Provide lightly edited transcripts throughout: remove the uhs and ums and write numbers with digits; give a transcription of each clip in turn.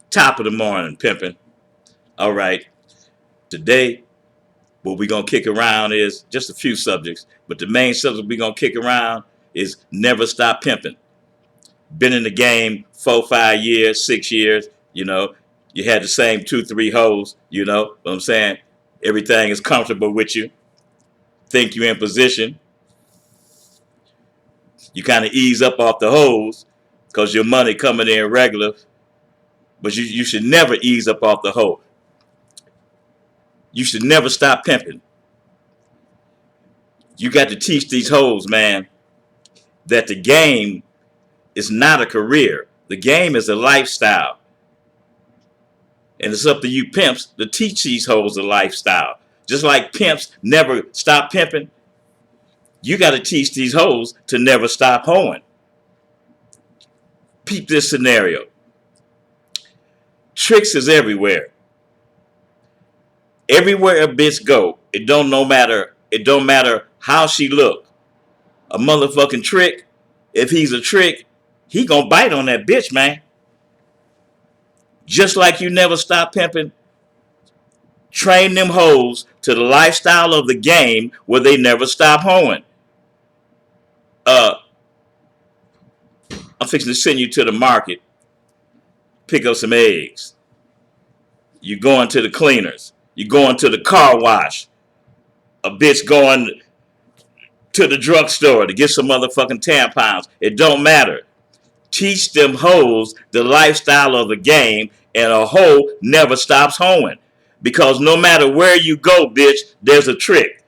Top of the morning, pimping. All right, today what we're gonna kick around is just a few subjects, but the main subject we're gonna kick around is never stop pimping. Been in the game 4, 5 years, 6 years, you know, you had the same 2, 3 hoes, you know what I'm saying? Everything is comfortable with you, think you're in position, you kind of ease up off the hoes because your money coming in regular, but you should never ease up off the hoe. You should never stop pimping. You got to teach these hoes, man, that the game is not a career. The game is a lifestyle. And it's up to you pimps to teach these hoes a lifestyle. Just like pimps never stop pimping, you got to teach these hoes to never stop hoeing. Peep this scenario. Tricks is everywhere. Everywhere a bitch go, it don't matter how she look. A motherfucking trick, if he's a trick, he gonna bite on that bitch, man. Just like you never stop pimping, train them hoes to the lifestyle of the game where they never stop hoeing. I'm fixing to send you to the market, pick up some eggs. You going to the cleaners. You going to the car wash. A bitch going to the drugstore to get some motherfucking tampons. It don't matter. Teach them hoes the lifestyle of the game, and a hoe never stops hoeing. Because no matter where you go, bitch, there's a trick.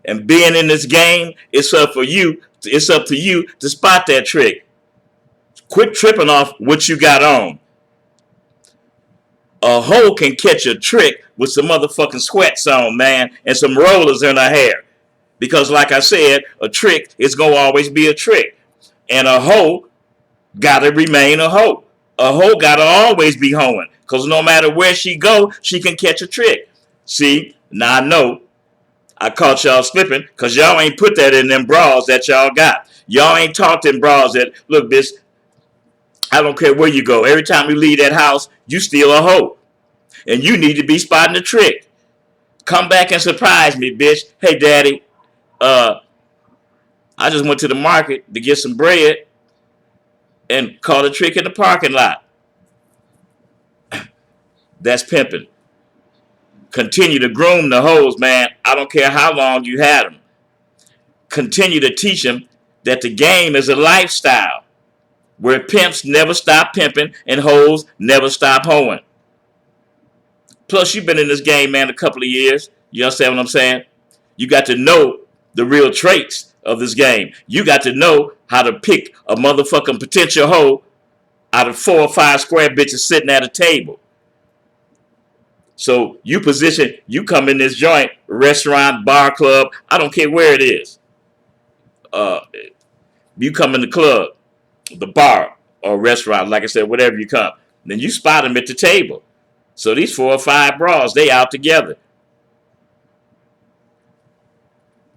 And being in this game, it's up to you to spot that trick. Quit tripping off what you got on. A hoe can catch a trick with some motherfucking sweats on, man, and some rollers in her hair. Because like I said, a trick is going to always be a trick. And a hoe got to remain a hoe. A hoe got to always be hoeing. Because no matter where she go, she can catch a trick. See, now I know I caught y'all slipping because y'all ain't put that in them bras that y'all got. Y'all ain't taught them bras that, look, bitch, I don't care where you go. Every time you leave that house, you steal a hoe. And you need to be spotting the trick. Come back and surprise me, bitch. Hey, daddy, I just went to the market to get some bread and caught a trick in the parking lot. That's pimping. Continue to groom the hoes, man. I don't care how long you had them. Continue to teach them that the game is a lifestyle where pimps never stop pimping and hoes never stop hoeing. Plus, you've been in this game, man, a couple of years. You understand what I'm saying? You got to know the real traits of this game. You got to know how to pick a motherfucking potential hoe out of 4 or 5 square bitches sitting at a table. So you come in this joint, restaurant, bar, club, I don't care where it is. You come in the club, the bar, or restaurant, like I said, whatever you come. Then you spot them at the table. So these 4 or 5 bras, they out together.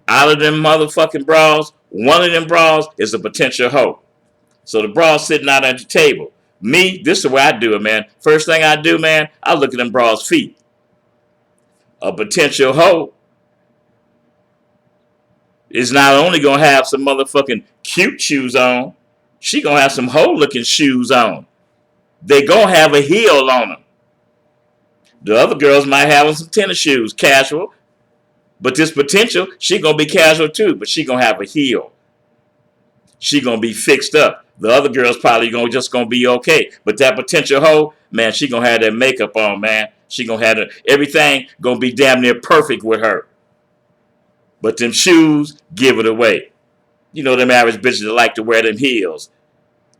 Out of them motherfucking bras, one of them bras is a potential hoe. So the bras sitting out at the table. Me, this is the way I do it, man. First thing I do, man, I look at them bras' feet. A potential hoe is not only going to have some motherfucking cute shoes on, she going to have some hoe-looking shoes on. They going to have a heel on them. The other girls might have on some tennis shoes, casual. But this potential, she going to be casual too, but she going to have a heel. She going to be fixed up. The other girl's probably just going to be okay. But that potential hoe, man, she going to have that makeup on, man. She going to have everything going to be damn near perfect with her. But them shoes, give it away. You know them average bitches that like to wear them heels.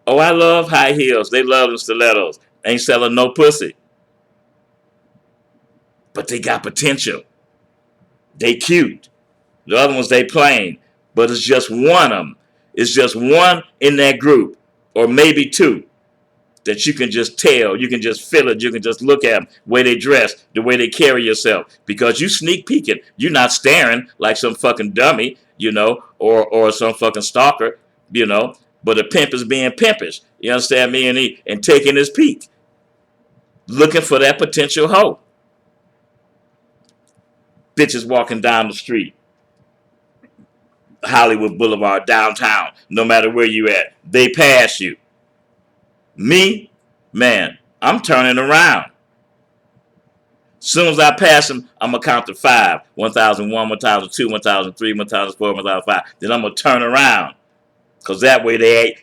Oh, I love high heels. They love them stilettos. Ain't selling no pussy. But they got potential. They cute. The other ones, they plain. But it's just one of them. It's just one in that group. Or maybe 2. That you can just tell. You can just feel it. You can just look at them. The way they dress. The way they carry yourself. Because you sneak peeking. You're not staring like some fucking dummy, you know. Or some fucking stalker, you know. But a pimp is being pimpish. You understand me? And taking his peek. looking for that potential hoe. Bitches walking down the street, Hollywood Boulevard, downtown, no matter where you at, they pass you. Me, man, I'm turning around. Soon as I pass them, I'm gonna count to 5. 1001, 1002, 1003, 1004, 1005. Then I'm gonna turn around. Cause that way they're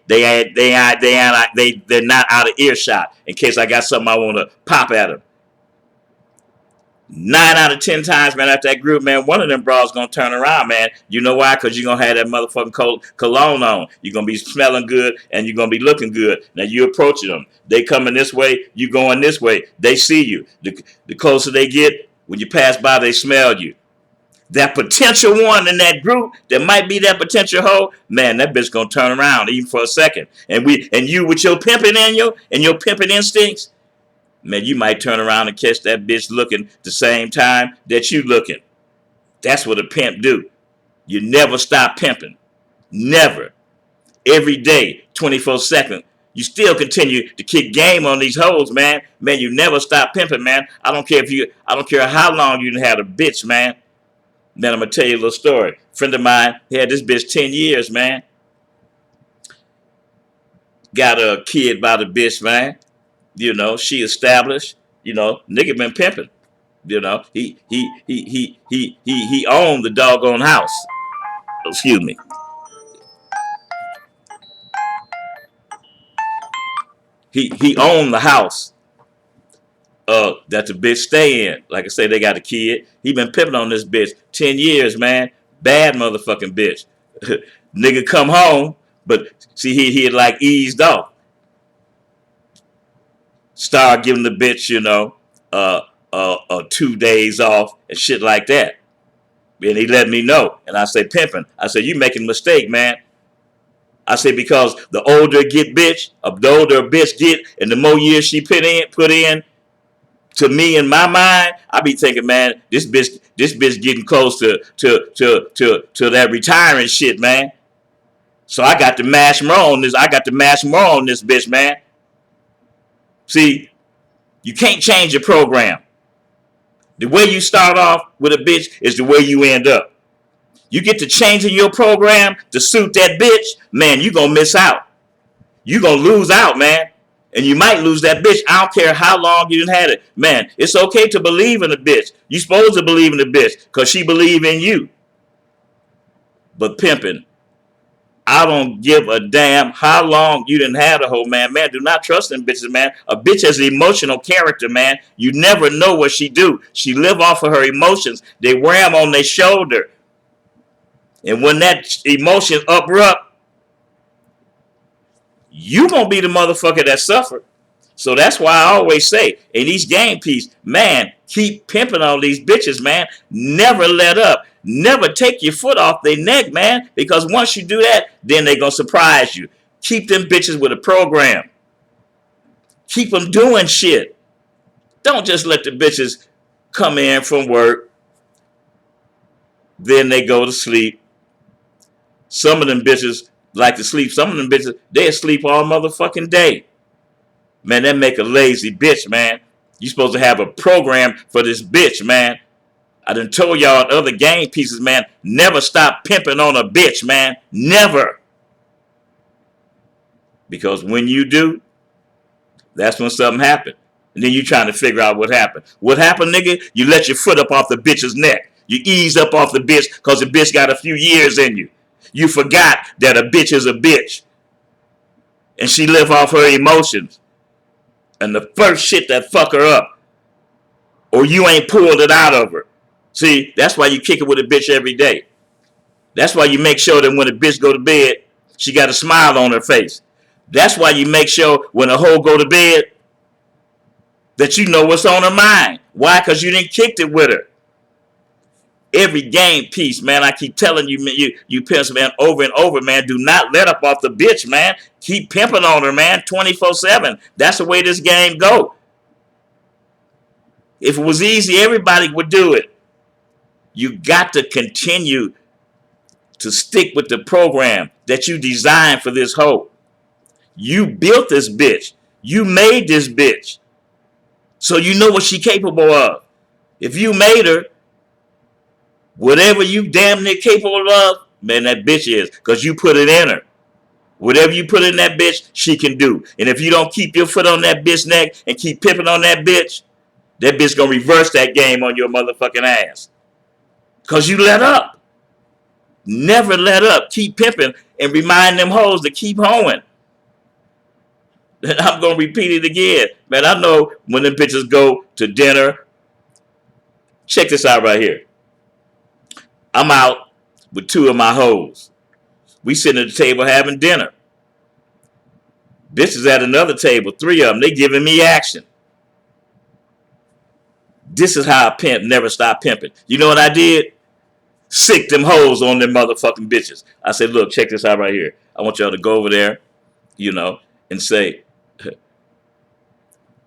not out of earshot in case I got something I want to pop at them. 9 out of 10 times, man, after that group, man, one of them bras gonna turn around, man. You know why? Because you're gonna have that motherfucking cologne on. You're gonna be smelling good and you're gonna be looking good. Now you approaching them. They coming this way, you going this way. They see you. The closer they get, when you pass by, they smell you. That potential one in that group that might be that potential hoe, man, that bitch gonna turn around even for a second. And you with your pimping in you and your pimping instincts, man, you might turn around and catch that bitch looking the same time that you looking. That's what a pimp do. You never stop pimping. Never. Every day, 24/7. You still continue to kick game on these hoes, man. Man, you never stop pimping, man. I don't care how long you done had a bitch, man. Man, I'm gonna tell you a little story. A friend of mine, he had this bitch 10 years, man. Got a kid by the bitch, man. You know, she established. You know, nigga been pimping. You know, he owned the doggone house. Excuse me. He owned the house that the bitch stay in. Like I say, they got a kid. He been pimping on this bitch 10 years, man. Bad motherfucking bitch. Nigga come home, but see, he had like eased off. Start giving the bitch, you know, 2 days off and shit like that. And he let me know. And I say, pimping. I say, you making a mistake, man. I say, because the older the older a bitch get, and the more years she put in, to me in my mind, I be thinking, man, this bitch getting close to that retiring shit, man. So I got to mash more on this. I got to mash more on this bitch, man. See, you can't change your program. The way you start off with a bitch is the way you end up. You get to changing your program to suit that bitch, man, you gonna miss out. You gonna lose out, man. And you might lose that bitch. I don't care how long you done had it. Man, it's okay to believe in a bitch. You supposed to believe in the bitch because she believe in you. But pimping, I don't give a damn how long you done had a hoe, man. Man, do not trust them bitches, man. A bitch has an emotional character, man. You never know what she do. She live off of her emotions. They wear them on their shoulder. And when that emotion abrupt, you gonna be the motherfucker that suffered. So that's why I always say, in each game piece, man, keep pimping on these bitches, man. Never let up. Never take your foot off their neck, man. Because once you do that, then they gonna surprise you. Keep them bitches with a program. Keep them doing shit. Don't just let the bitches come in from work, then they go to sleep. Some of them bitches like to sleep. Some of them bitches, they sleep all motherfucking day. Man, that make a lazy bitch, man. You supposed to have a program for this bitch, man. I done told y'all other game pieces, man, never stop pimping on a bitch, man. Never. Because when you do, that's when something happened. And then you trying to figure out what happened. What happened, nigga? You let your foot up off the bitch's neck. You ease up off the bitch because the bitch got a few years in you. You forgot that a bitch is a bitch. And she live off her emotions. And the first shit that fuck her up, or you ain't pulled it out of her. See, that's why you kick it with a bitch every day. That's why you make sure that when a bitch go to bed, she got a smile on her face. That's why you make sure when a hoe go to bed, that you know what's on her mind. Why? Because you didn't kick it with her. Every game piece, man, I keep telling you, man, you pimps, man, over and over, man, do not let up off the bitch, man. Keep pimping on her, man, 24/7. That's the way this game go. If it was easy, everybody would do it. You got to continue to stick with the program that you designed for this hoe. You built this bitch. You made this bitch. So you know what she capable of. If you made her, whatever you damn near capable of, man, that bitch is. Because you put it in her. Whatever you put in that bitch, she can do. And if you don't keep your foot on that bitch neck and keep pimping on that bitch gonna reverse that game on your motherfucking ass. Because you let up. Never let up. Keep pimping and remind them hoes to keep hoeing. I'm going to repeat it again. Man, I know when them bitches go to dinner. Check this out right here. I'm out with two of my hoes. We sitting at the table having dinner. Bitches at another table, three of them. They giving me action. This is how a pimp never stop pimping. You know what I did? Sick them hoes on them motherfucking bitches. I said, look, check this out right here. I want y'all to go over there, and say,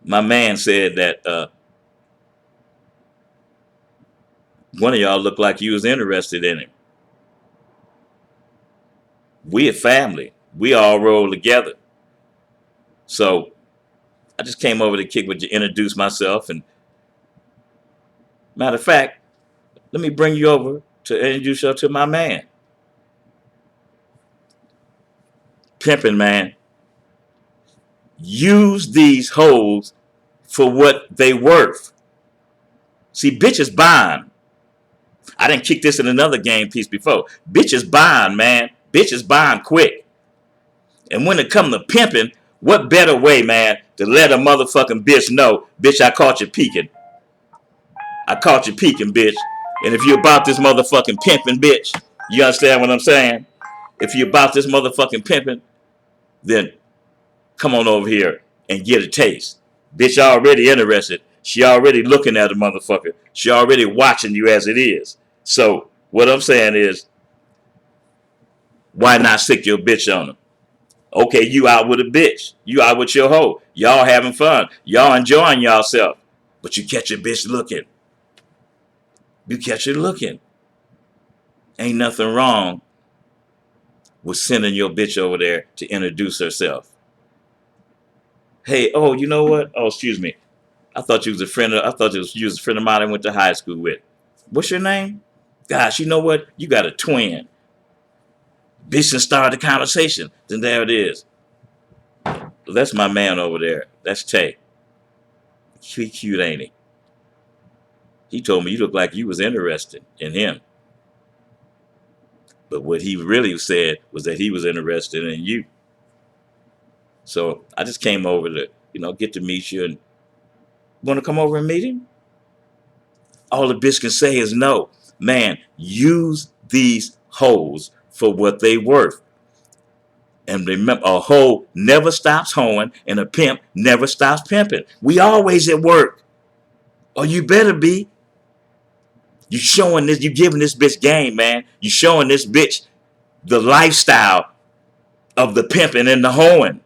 my man said that one of y'all looked like you was interested in him. We a family. We all roll together. So I just came over to kick with you, introduce myself, and matter of fact, let me bring you over to introduce you to my man. Pimping, man. Use these hoes for what they worth. See, bitches buying. I didn't kick this in another game piece before. Bitches buying, man. Bitches buying quick. And when it come to pimping, what better way, man, to let a motherfucking bitch know, bitch, I caught you peeking. I caught you peeking, bitch. And if you're about this motherfucking pimping, bitch, you understand what I'm saying? If you're about this motherfucking pimping, then come on over here and get a taste. Bitch already interested. She already looking at a motherfucker. She already watching you as it is. So what I'm saying is, why not stick your bitch on them? Okay, you out with a bitch. You out with your hoe. Y'all having fun. Y'all enjoying yourself. But you catch your bitch looking. You catch her looking. Ain't nothing wrong with sending your bitch over there to introduce herself. Hey, oh, you know what? Oh, excuse me. I thought you was a friend of mine I went to high school with. What's your name? Gosh, you know what? You got a twin. Bitch and started the conversation. Then there it is. That's my man over there. That's Tay. He cute, ain't he? He told me you look like you was interested in him. But what he really said was that he was interested in you. So I just came over to, get to meet you. And want to come over and meet him? All the bitch can say is no. Man, use these hoes for what they worth. And remember, a hoe never stops hoeing and a pimp never stops pimping. We always at work. Or you better be. You showing this, you giving this bitch game, man. You showing this bitch the lifestyle of the pimping and the hoeing.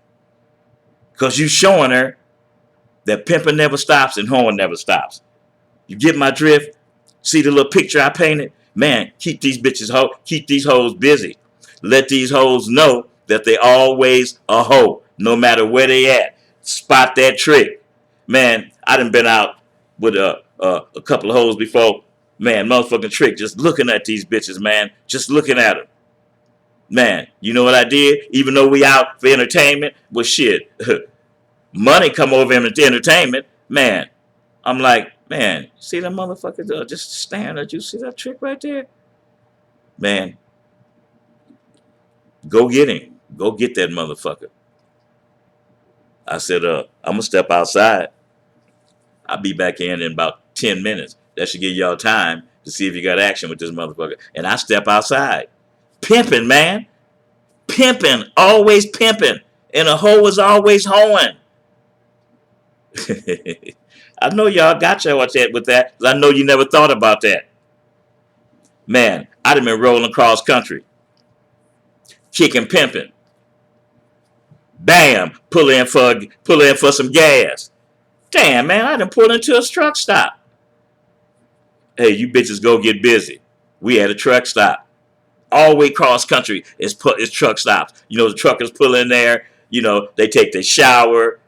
Because you showing her that pimping never stops and hoeing never stops. You get my drift? See the little picture I painted? Man, keep these hoes busy. Let these hoes know that they always a hoe, no matter where they at. Spot that trick. Man, I done been out with a couple of hoes before. Man, motherfucking trick, just looking at these bitches, man. Just looking at them. Man, you know what I did? Even though we out for entertainment, well, shit. Money come over entertainment. Man, I'm like, man, see that motherfucker just staring at you? See that trick right there? Man, go get him. Go get that motherfucker. I said, I'm going to step outside. I'll be back in about 10 minutes. That should give y'all time to see if you got action with this motherfucker. And I step outside. Pimping, man. Pimping. Always pimping. And a hoe is always hoeing. I know y'all got y'all with that. I know you never thought about that. Man, I done been rolling across country. Kicking pimping. Bam. Pull in for some gas. Damn, man, I done pulled into a truck stop. Hey, you bitches go get busy. We at a truck stop. All the way cross country is truck stops. The truckers pull in there. They take their shower.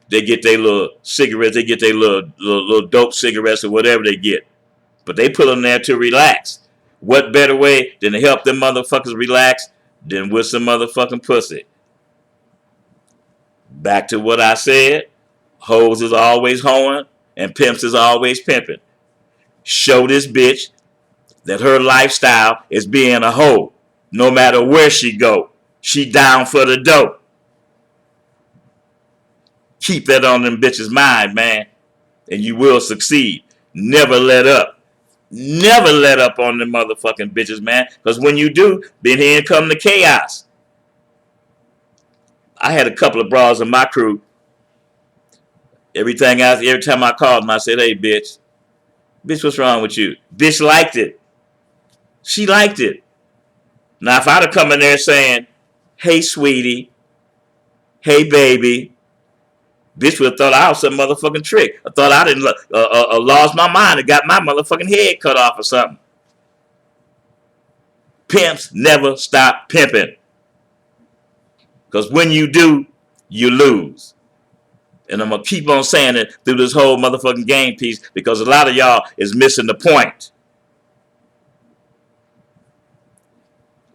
They get their little cigarettes, they get their little dope cigarettes or whatever they get. But they put them there to relax. What better way than to help them motherfuckers relax than with some motherfucking pussy? Back to what I said. Hoes is always hoeing and pimps is always pimping. Show this bitch that her lifestyle is being a hoe. No matter where she go, she down for the dope. Keep that on them bitches' mind, man, and you will succeed. Never let up. Never let up on them motherfucking bitches, man, because when you do, then here come the chaos. I had a couple of bras in my crew. Every time I called them, I said, hey, bitch, what's wrong with you? Bitch liked it. She liked it. Now, if I'd have come in there saying, hey, sweetie, hey, baby, bitch would have thought I was some motherfucking trick. I thought I didn't lost my mind and got my motherfucking head cut off or something. Pimps never stop pimping. Because when you do, you lose. And I'm going to keep on saying it through this whole motherfucking game piece because a lot of y'all is missing the point.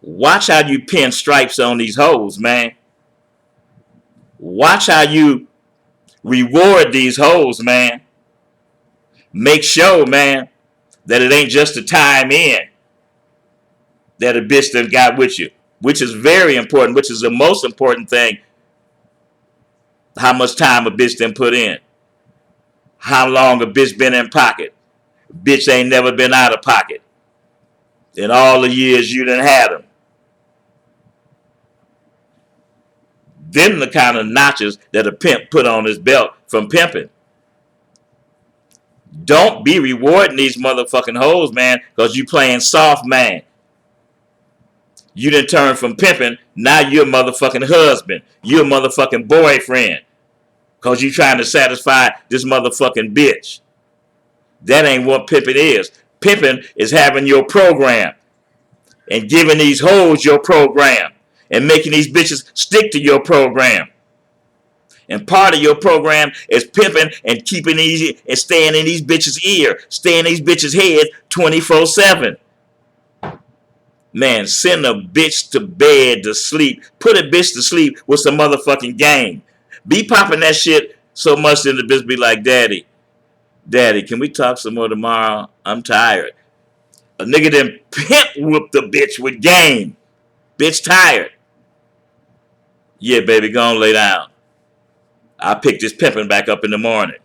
Watch how you pin stripes on these hoes, man. Watch how you reward these hoes, man. Make sure, man, that it ain't just the time in that a bitch done got with you, which is very important, which is the most important thing. How much time a bitch done put in. How long a bitch been in pocket. Bitch ain't never been out of pocket. In all the years you done had them. Them the kind of notches that a pimp put on his belt from pimping. Don't be rewarding these motherfucking hoes, man, because you playing soft, man. You done turned from pimping, now you're a motherfucking husband. You're a motherfucking boyfriend. Because you trying to satisfy this motherfucking bitch. That ain't what pimping is. Pimping is having your program. And giving these hoes your program. And making these bitches stick to your program. And part of your program is pimping and keeping easy and staying in these bitches' ear. Staying in these bitches' head 24/7. Man, send a bitch to bed to sleep. Put a bitch to sleep with some motherfucking game. Be popping that shit so much that the bitch be like, Daddy, can we talk some more tomorrow? I'm tired. A nigga then pimp whoop the bitch with game. Bitch tired. Yeah, baby, go on lay down. I'll pick this pimping back up in the morning.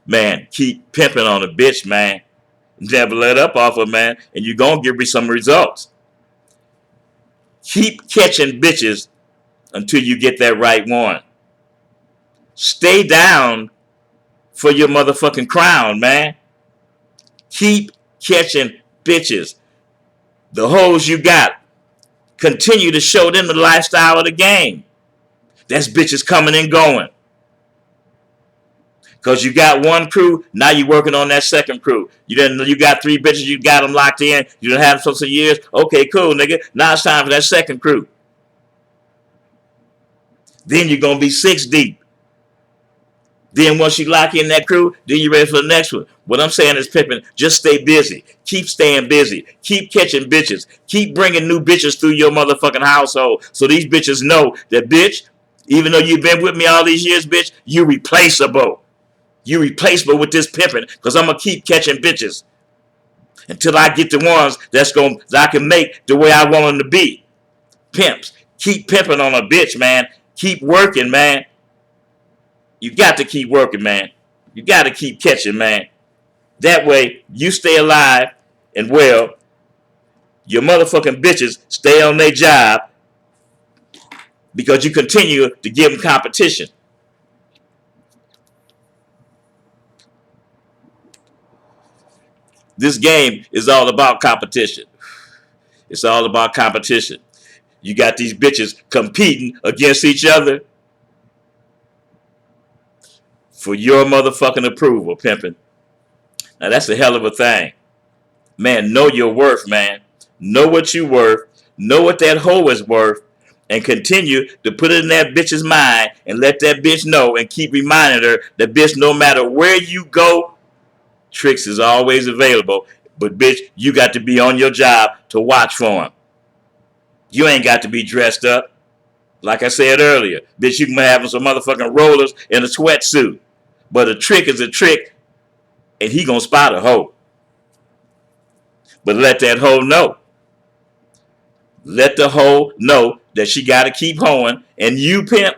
Man, keep pimping on a bitch, man. Never let up off her, man. And you're going to give me some results. Keep catching bitches until you get that right one. Stay down for your motherfucking crown, man. Keep catching bitches. The hoes you got. Continue to show them the lifestyle of the game. That's bitches coming and going. Because you got one crew, now you're working on that second crew. You got 3 bitches, you got them locked in. You done have them for some years. Okay, cool, nigga. Now it's time for that second crew. Then you're going to be 6 deep. Then once you lock in that crew, then you're ready for the next one. What I'm saying is, Pippin, just stay busy. Keep staying busy. Keep catching bitches. Keep bringing new bitches through your motherfucking household. So these bitches know that, bitch, even though you've been with me all these years, bitch, you replaceable. You replaceable with this pimping. Because I'm going to keep catching bitches. Until I get the ones that I can make the way I want them to be. Pimps. Keep pimping on a bitch, man. Keep working, man. You got to keep working, man. You got to keep catching, man. That way, you stay alive and well. Your motherfucking bitches stay on their job because you continue to give them competition. This game is all about competition. It's all about competition. You got these bitches competing against each other for your motherfucking approval, pimping. Now, that's a hell of a thing. Man, know your worth, man. Know what you're worth. Know what that hoe is worth. and continue to put it in that bitch's mind and let that bitch know and keep reminding her that bitch, no matter where you go, Tricks is always available. But bitch, you got to be on your job to watch for him. You ain't got to be dressed up. Like I said earlier, bitch, you can have some motherfucking rollers in a sweatsuit. But a trick is a trick, and he gonna spot a hoe. But let that hoe know. Let the hoe know that she got to keep hoeing. And you, pimp,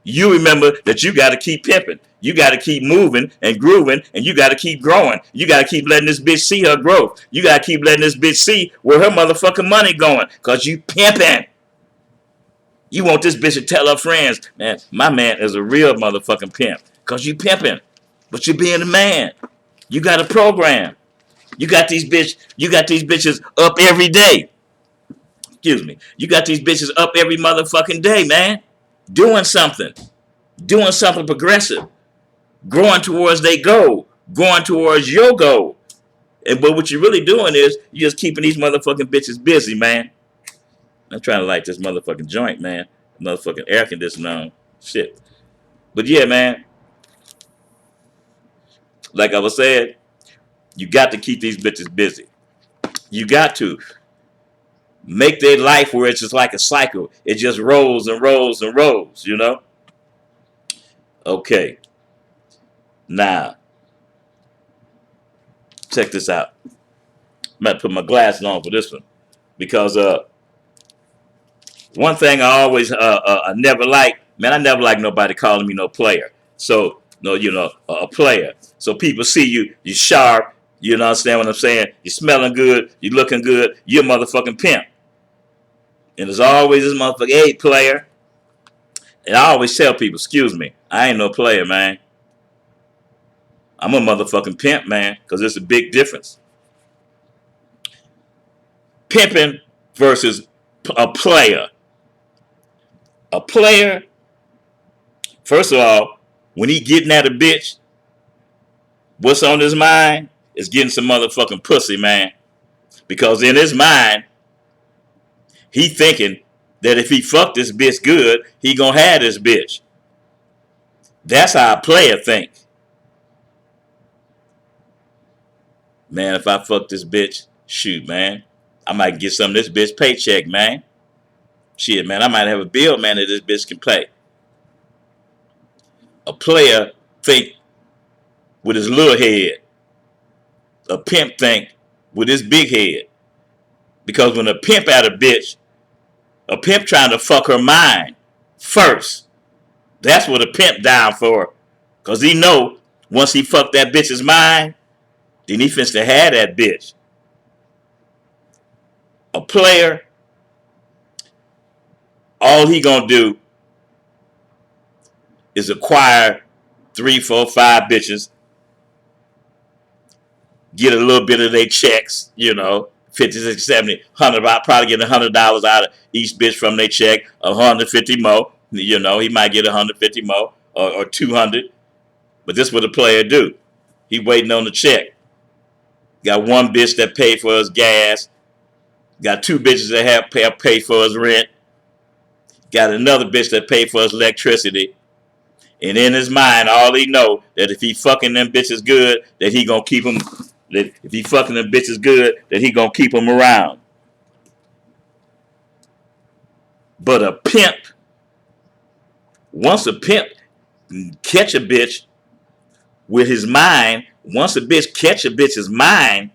you remember that you got to keep pimping. You got to keep moving and grooving, and you got to keep growing. You got to keep letting this bitch see her growth. You got to keep letting this bitch see where her motherfucking money going, because you pimping. You want this bitch to tell her friends, man, my man is a real motherfucking pimp, because you pimping. But you being a man. You got a program. You got these bitches up every day. Excuse me. You got these bitches up every motherfucking day, man. Doing something progressive, growing towards their goal, growing towards your goal. But what you're really doing is you're just keeping these motherfucking bitches busy, man. I'm trying to light this motherfucking joint, man. Motherfucking air conditioner on. Shit. But yeah, man. Like I was saying, you got to keep these bitches busy. You got to make their life where it's just like a cycle. It just rolls and rolls and rolls, you know? Okay. Now, check this out. I'm going to put my glasses on for this one. Because one thing I always I never like, man, I never like nobody calling me no player. So, no, you know, a player. So people see you, you're sharp, you understand what I'm saying? You're smelling good, you're looking good, you're a motherfucking pimp. And there's always this motherfucker, hey, player. And I always tell people, excuse me, I ain't no player, man. I'm a motherfucking pimp, man, because there's a big difference. Pimping versus a player. A player, first of all, when he getting at a bitch, what's on his mind is getting some motherfucking pussy, man. Because in his mind, he thinking that if he fuck this bitch good, he gonna have this bitch. That's how a player think. Man, if I fuck this bitch, shoot, man, I might get some of this bitch paycheck, man. Shit, man, I might have a bill, man, that this bitch can pay. A player think with his little head. A pimp think with his big head. Because when a pimp at a bitch, a pimp trying to fuck her mind first. That's what a pimp down for. Because he know once he fuck that bitch's mind, then he finna to have that bitch. A player, all he gonna do is acquire 3, 4, 5 bitches, get a little bit of their checks, 50, 60, 70, 100. I'll probably get $100 out of each bitch from their check, 150 more. He might get 150 more or 200. But this is what a player do. He waiting on the check. Got one bitch that paid for his gas. Got 2 bitches that have pay for his rent. Got another bitch that paid for his electricity. And in his mind, all he know that if he fucking them bitches good, that he gonna keep them. That if he fucking them bitches good, that he gonna keep them around. But a pimp, once a pimp catch a bitch with his mind, once a bitch catch a bitch's mind,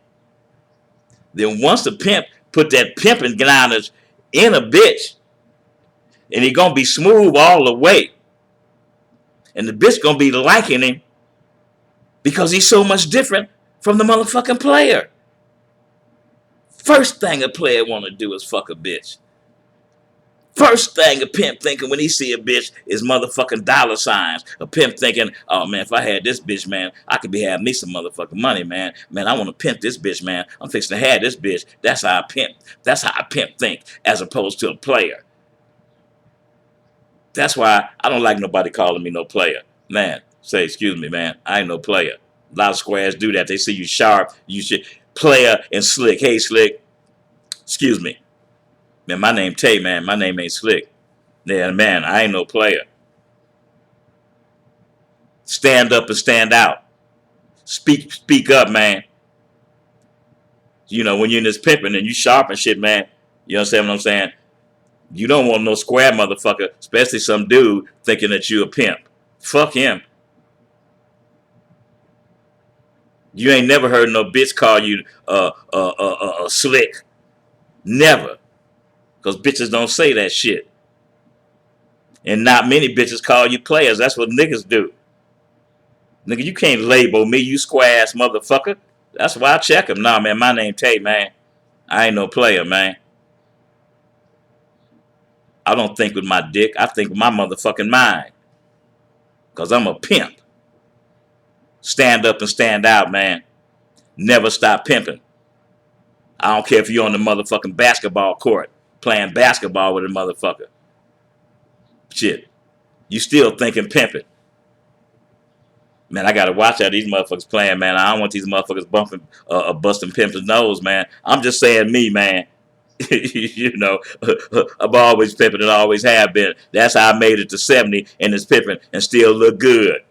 then once the pimp put that pimping grounders in a bitch, and he gonna be smooth all the way. And the bitch gonna be liking him because he's so much different from the motherfucking player. First thing a player wanna do is fuck a bitch. First thing a pimp thinking when he see a bitch is motherfucking dollar signs. A pimp thinking, oh man, if I had this bitch, man, I could be having me some motherfucking money, man. Man, I want to pimp this bitch, man. I'm fixing to have this bitch. That's how a pimp think, as opposed to a player. That's why I don't like nobody calling me no player. Man, say, excuse me, man, I ain't no player. A lot of squares do that. They see you sharp, you should player and slick. Hey, slick. Excuse me. Man, my name Tay, man. My name ain't Slick. Yeah, man, I ain't no player. Stand up and stand out. Speak up, man. You know, when you're in this pimping and you sharp and shit, man, you understand what I'm saying? You don't want no square motherfucker, especially some dude thinking that you a pimp. Fuck him. You ain't never heard no bitch call you slick. Never. Because bitches don't say that shit. And not many bitches call you players. That's what niggas do. Nigga, you can't label me, you square ass motherfucker. That's why I check him. Nah, man, my name Tate, man. I ain't no player, man. I don't think with my dick. I think with my motherfucking mind. Because I'm a pimp. Stand up and stand out, man. Never stop pimping. I don't care if you're on the motherfucking basketball court playing basketball with a motherfucker. Shit. You still thinking pimping. Man, I gotta watch how these motherfuckers playing, man. I don't want these motherfuckers busting pimp's nose, man. I'm just saying me, man. You know, I've always pimping and always have been. That's how I made it to 70 and it's pimping and still look good.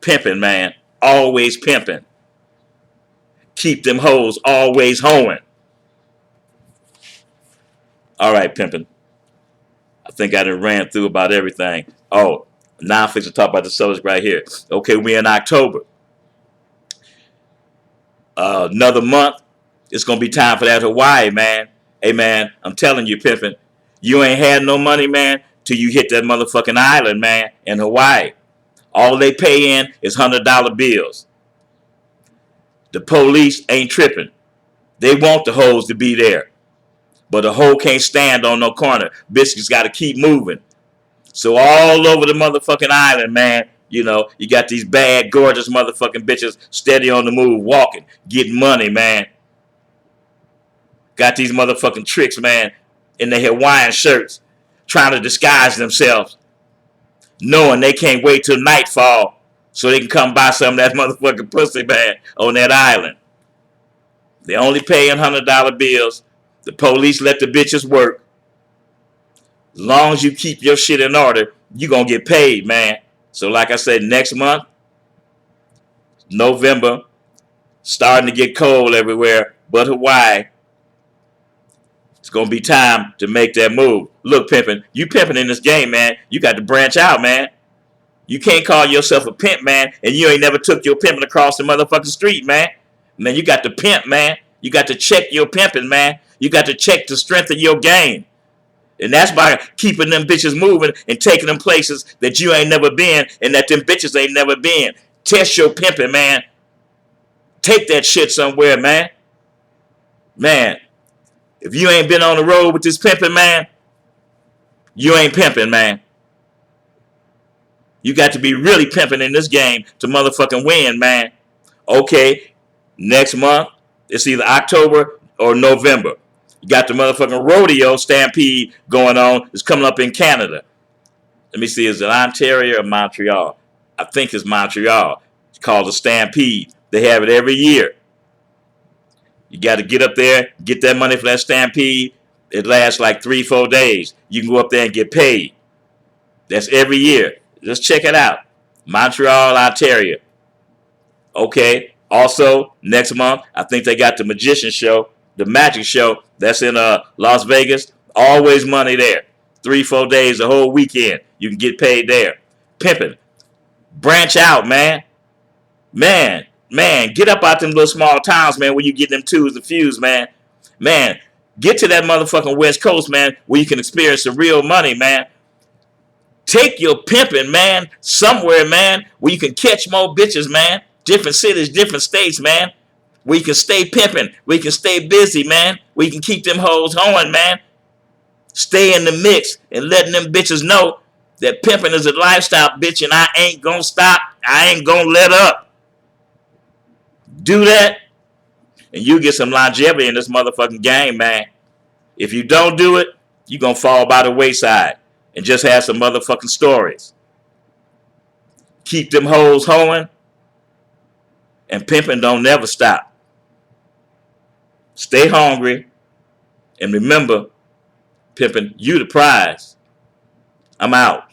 Pimping, man. Always pimping. Keep them hoes always hoeing. All right, pimping. I think I done ran through about everything. Oh, now I'm fixing to talk about the subject right here. Okay, we in October. Another month, it's going to be time for that Hawaii, man. Hey, man, I'm telling you, pimping, you ain't had no money, man, till you hit that motherfucking island, man, in Hawaii. All they pay in is $100 bills. The police ain't tripping. They want the hoes to be there. But the hoe can't stand on no corner. Bitches got to keep moving. So all over the motherfucking island, man, you know, you got these bad, gorgeous motherfucking bitches steady on the move, walking, getting money, man. Got these motherfucking tricks, man, in their Hawaiian shirts, trying to disguise themselves, knowing they can't wait till nightfall so they can come buy some of that motherfucking pussy, man, on that island. They only paying $100 bills. The police let the bitches work. As long as you keep your shit in order, you gonna get paid, man. So like I said, next month, November, starting to get cold everywhere but Hawaii. It's gonna be time to make that move. Look, pimping, you pimping in this game, man. You got to branch out, man. You can't call yourself a pimp, man, and you ain't never took your pimping across the motherfucking street, man. Man, you got to pimp, man. You got to check your pimping, man. You got to check the strength of your game. And that's by keeping them bitches moving and taking them places that you ain't never been and that them bitches ain't never been. Test your pimping, man. Take that shit somewhere, man. Man, if you ain't been on the road with this pimping, man, you ain't pimping, man. You got to be really pimping in this game to motherfucking win, man. Okay, next month, it's either October or November. You got the motherfucking rodeo stampede going on. It's coming up in Canada. Let me see, is it Ontario or Montreal? I think it's Montreal. It's called the Stampede. They have it every year. You got to get up there, get that money for that stampede. It lasts like 3-4 days. You can go up there and get paid. That's every year. Just check it out. Montreal, Ontario. Okay. Also, next month, I think they got the magician show, the magic show. That's in Las Vegas. Always money there. 3-4 days, the whole weekend. You can get paid there. Pimping. Branch out, man. Man, get up out them little small towns, man, where you get them twos and fews, man. Man, get to that motherfucking West Coast, man, where you can experience the real money, man. Take your pimping, man, somewhere, man, where you can catch more bitches, man. Different cities, different states, man. Where you can stay pimping, where you can stay busy, man. Where you can keep them hoes hoeing, man. Stay in the mix and letting them bitches know that pimping is a lifestyle, bitch, and I ain't gonna stop. I ain't gonna let up. Do that, and you get some longevity in this motherfucking game, man. If you don't do it, you gonna fall by the wayside and just have some motherfucking stories. Keep them hoes hoeing, and pimping don't never stop. Stay hungry, and remember, pimping, you the prize. I'm out.